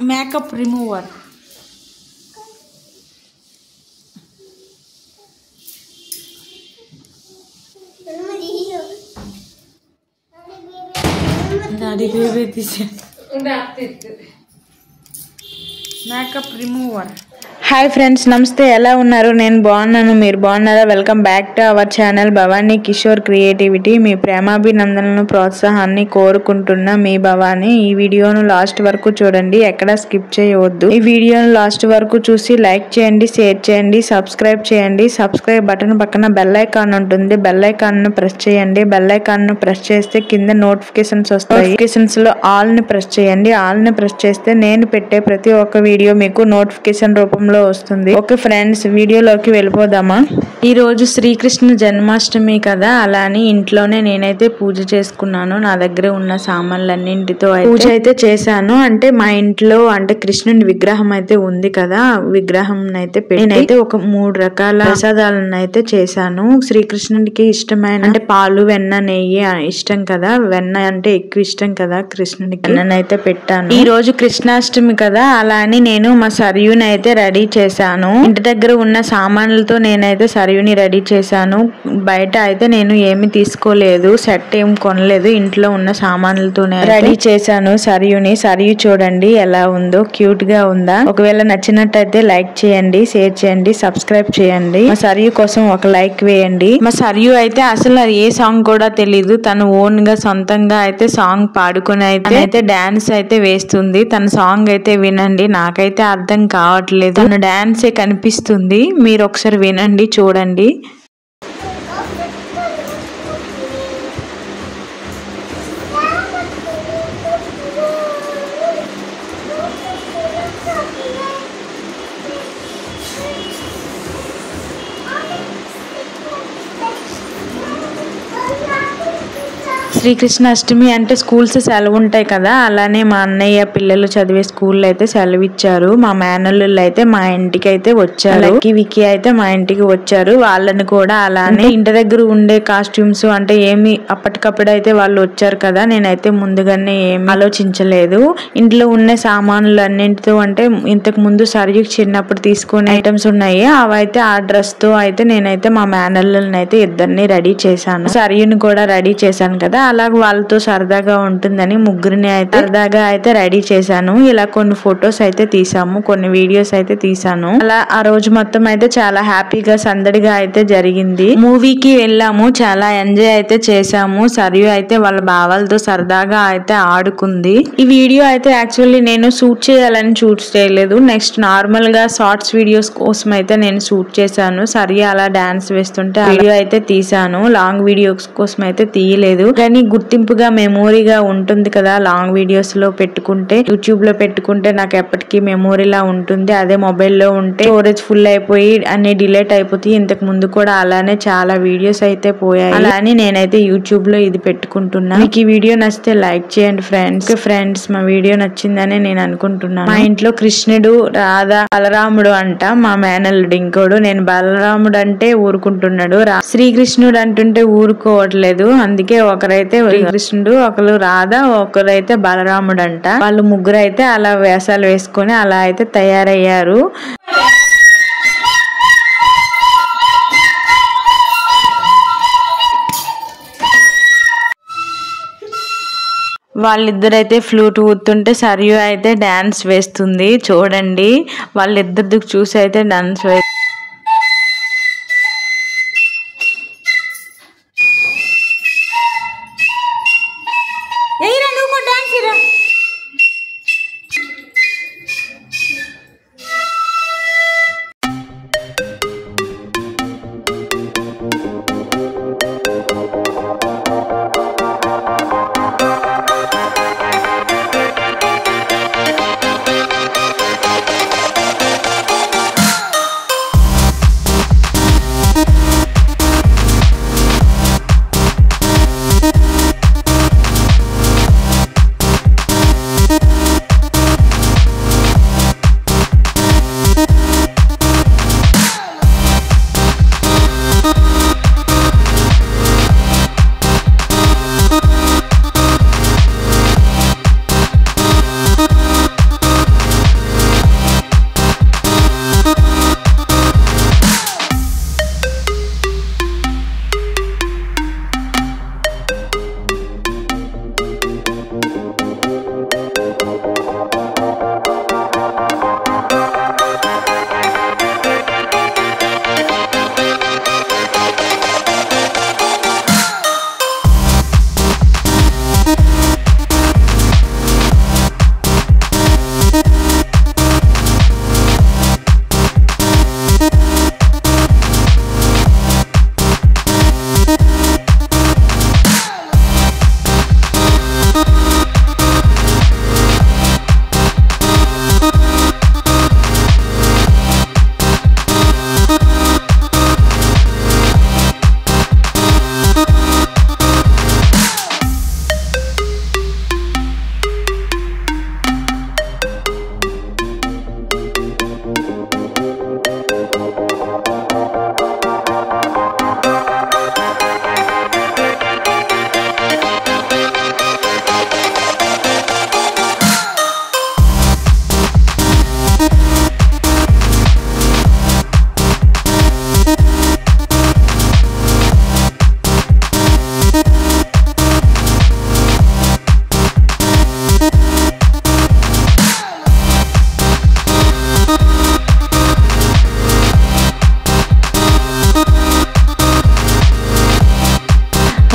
Makeup remover. Daddy baby తీసే makeup remover. Hi friends, నమస్తే. ఎలా ఉన్నారు? నేను బాగున్నాను, మీరు బాగున్నారా? Welcome back to our channel Bhavani Kishore creativity. మీ ప్రేమాభినందనలను ప్రోత్సాహాన్ని కోరుకుంటున్న మీ భవానీ. ఈ వీడియోను లాస్ట్ వరకు చూడండి, ఎక్కడా స్కిప్ చేయవద్దు. ఈ వీడియోను లాస్ట్ వరకు చూసి లైక్ చేయండి, షేర్ చేయండి, సబ్స్క్రైబ్ చేయండి. సబ్స్క్రైబ్ బటన్ పక్కన బెల్ ఐకాన్ ఉంటుంది, బెల్ ఐకాన్ ను ప్రెస్ చేయండి. బెల్ ఐకాన్ ను ప్రెస్ చేస్తే కింద నోటిఫికేషన్స్ వస్తాయి. నోటిఫికేషన్స్ లో ఆల్ ని ప్రెస్ చేయండి. ఆల్ ని ప్రెస్ చేస్తే నేను పెట్టే ప్రతి ఒక్క వీడియో మీకు నోటిఫికేషన్ రూపంలో వస్తుంది. ఓకే ఫ్రెండ్స్, వీడియోలోకి వెళ్ళిపోదామా? ఈ రోజు శ్రీకృష్ణ జన్మాష్టమి కదా, అలా అని ఇంట్లోనే నేనైతే పూజ చేసుకున్నాను. నా దగ్గర ఉన్న సామాన్లన్నింటితో పూజ అయితే చేశాను. అంటే మా ఇంట్లో అంటే కృష్ణుని విగ్రహం అయితే ఉంది కదా, విగ్రహం అయితే నేనైతే ఒక 3 రకాల ప్రసాదాలను అయితే చేశాను. శ్రీకృష్ణుడికి ఇష్టమైన అంటే పాలు, వెన్న, నెయ్యి ఇష్టం కదా, వెన్న అంటే ఎక్కువ ఇష్టం కదా కృష్ణుడికి. వెన్ననైతే పెట్టాను. ఈ రోజు కృష్ణాష్టమి కదా, అలా అని నేను మా సరియుని అయితే రెడీ చేశాను. ఇంటి దగ్గర ఉన్న సామాన్లతో నేనైతే సరియుని రెడీ చేశాను. బయట అయితే నేను ఏమి తీసుకోలేదు, సెట్ ఏం కొనలేదు, ఇంట్లో ఉన్న సామాన్లతోనే రెడీ చేశాను సరియుని. సరియు చూడండి ఎలా ఉందో, క్యూట్ గా ఉందా? ఒకవేళ నచ్చినట్టయితే లైక్ చేయండి, షేర్ చేయండి, సబ్స్క్రైబ్ చేయండి. మా సరియు కోసం ఒక లైక్ వేయండి. మా సరియు అయితే అసలు ఏ సాంగ్ కూడా తెలీదు, తను ఓన్ గా సొంతంగా అయితే సాంగ్ పాడుకుని అయితే డాన్స్ అయితే వేస్తుంది. తన సాంగ్ అయితే వినండి, నాకైతే అర్థం కావట్లేదు, తన డాన్సే కనిపిస్తుంది. మీరు ఒకసారి వినండి, చూడండి. శ్రీకృష్ణాష్టమి అంటే స్కూల్స్ సెలవు ఉంటాయి కదా, అలానే మా అన్నయ్య పిల్లలు చదివే స్కూల్లో అయితే సెలవు ఇచ్చారు. మా మేనల్లుళ్ళు అయితే మా ఇంటికి అయితే వచ్చారు. వికీ అయితే మా ఇంటికి వచ్చారు. వాళ్ళని కూడా అలానే ఇంటి దగ్గర ఉండే కాస్ట్యూమ్స్ అంటే ఏమి అప్పటికప్పుడు అయితే వాళ్ళు వచ్చారు కదా, నేనైతే ముందుగానే ఏమి ఆలోచించలేదు. ఇంట్లో ఉన్న సామాన్లు అన్నింటితో అంటే ఇంతకు ముందు సరిగ్గా చిన్నప్పుడు తీసుకునే ఐటమ్స్ ఉన్నాయి, అవైతే ఆ డ్రెస్ తో అయితే నేనైతే మా మేనల్లుల్ని అయితే ఇద్దరిని రెడీ చేశాను. సరియుని కూడా రెడీ చేశాను కదా, అలాగే వాళ్ళతో సరదాగా ఉంటుందని ముగ్గురిని అయితే సరదాగా అయితే రెడీ చేశాను. ఇలా కొన్ని ఫొటోస్ అయితే తీసాము, కొన్ని వీడియోస్ అయితే తీసాను. అలా ఆ రోజు మొత్తం అయితే చాలా హ్యాపీగా సందడిగా అయితే జరిగింది. మూవీకి వెళ్ళాము, చాలా ఎంజాయ్ అయితే చేసాము. సరియు అయితే వాళ్ళ బావాలతో సరదాగా అయితే ఆడుకుంది. ఈ వీడియో అయితే యాక్చువల్లీ నేను షూట్ చేయాలని షూట్ చేయలేదు, నెక్స్ట్ నార్మల్ గా షార్ట్స్ వీడియోస్ కోసం అయితే నేను షూట్ చేశాను. సరియు అలా డాన్స్ వేస్తుంటే వీడియో అయితే తీసాను. లాంగ్ వీడియోస్ కోసం అయితే తీయలేదు, కానీ గుర్తింపుగా మెమోరీగా ఉంటుంది కదా, లాంగ్ వీడియోస్ లో పెట్టుకుంటే, యూట్యూబ్ లో పెట్టుకుంటే నాకు ఎప్పటికీ మెమోరీలా ఉంటుంది. అదే మొబైల్లో ఉంటే స్టోరేజ్ ఫుల్ అయిపోయి అన్ని డిలీట్ అయిపోతాయి. ఇంతకు ముందు కూడా అలానే చాలా వీడియోస్ అయితే పోయాయి. అలా అని నేనైతే యూట్యూబ్ లో ఇది పెట్టుకుంటున్నా. మీకు ఈ వీడియో నచ్చితే లైక్ చేయండి ఫ్రెండ్స్. మా వీడియో నచ్చిందని నేను అనుకుంటున్నాను. మా ఇంట్లో కృష్ణుడు, రాధ, బలరాముడు అంట. మా మేనల్లుడు ఇంకోడు. నేను బలరాముడు అంటే ఊరుకుంటున్నాడు, శ్రీకృష్ణుడు అంటుంటే ఊరుకోవట్లేదు. అందుకే ఒకరైతే కృష్ణుడు, ఒకరు రాధ, ఒకరైతే బలరాముడు అంట. వాళ్ళు ముగ్గురు అయితే అలా వేషాలు వేసుకొని అలా అయితే తయారయ్యారు. వాళ్ళిద్దరైతే ఫ్లూట్ ఊతుంటే సరియు అయితే డాన్స్ వేస్తుంది. చూడండి, వాళ్ళిద్దరికి చూసి అయితే డాన్స్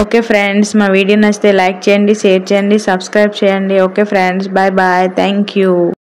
ఓకే ఫ్రెండ్స్, మా వీడియో నచ్చితే లైక్ చేయండి, షేర్ చేయండి, సబ్స్క్రైబ్ చేయండి. Okay friends, bye bye, thank you.